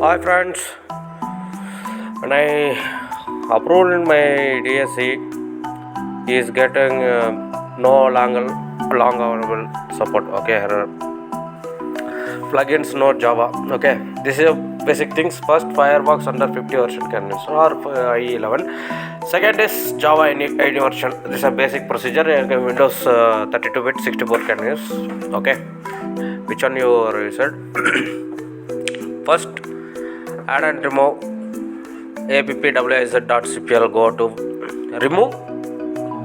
Hi friends, when I approved in my DSC is getting no longer long available support. Okay, error plugins no Java. Okay, this is basic things. First, Firefox under 50 version can install or IE11. Second is Java any version. This is a basic procedure. Windows 32-bit 64 can use. Okay, which one you said? First, add and remove appwiz.cpl. Go to remove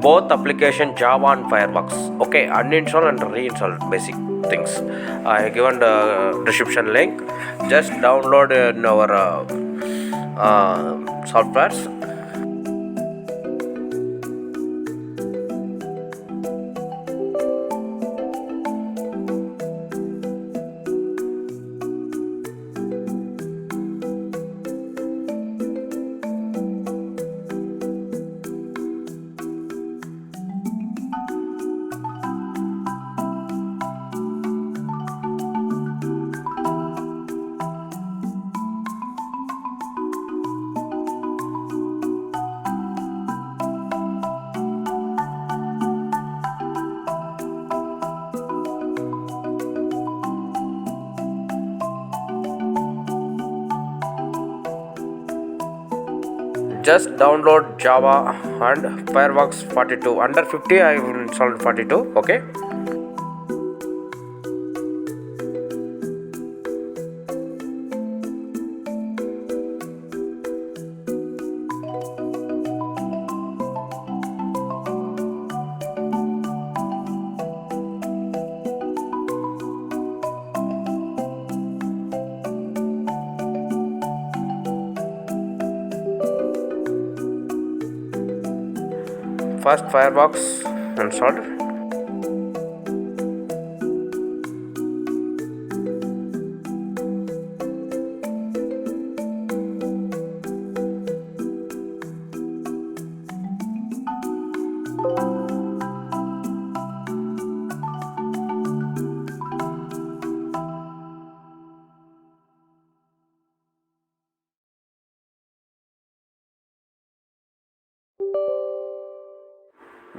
both application Java and Firefox. Okay, uninstall and reinstall basic things. I given the description link. Just download in our softwares. Just download Java and Firefox 42. Under 50 I will install 42. Okay. First Firefox installed.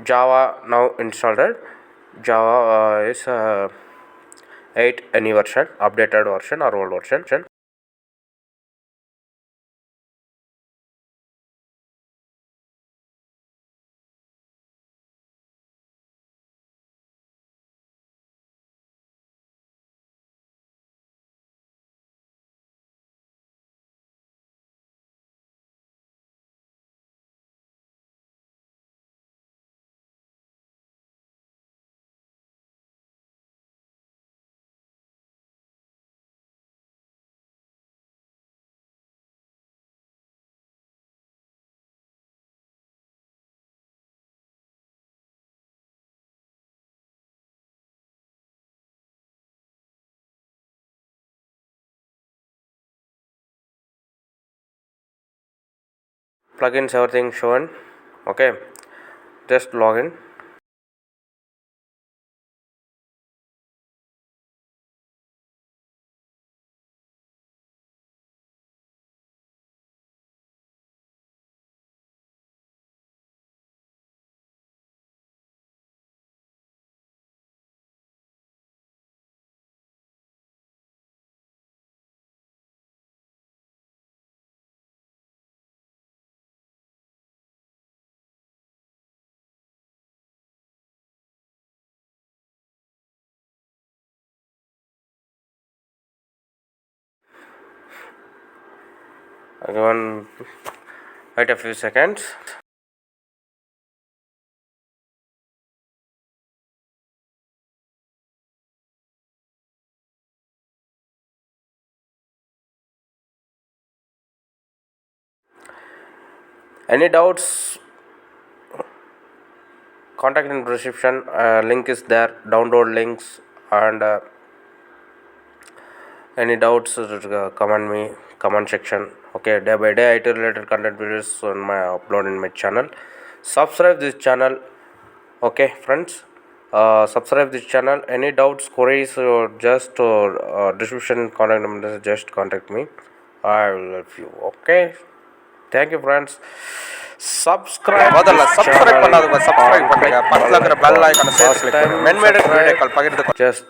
Java now installed. Java is 8 any version, updated version or old version. Plugins everything shown. Okay, just login. Again, wait a few seconds. Any doubts? Contact in description. Link is there. Download links and any doubts? Comment section. Okay, day by day IT related content videos on my upload in my channel. Subscribe this channel. Okay, friends. Subscribe this channel. Any doubts, queries, or just description contact number, just contact me. I will help you. Okay. Thank you, friends. Subscribe முதல்ல this subscribe channel பண்ணாதவங்க or subscribe பண்ணுங்க, click பக்கத்துல bell இருக்கிற bell icon. ஐகானை சேர்த்து First click time பண்ணுங்க. மென்மேடட் subscribe, வீடியோக்கள் பகிர்ந்து just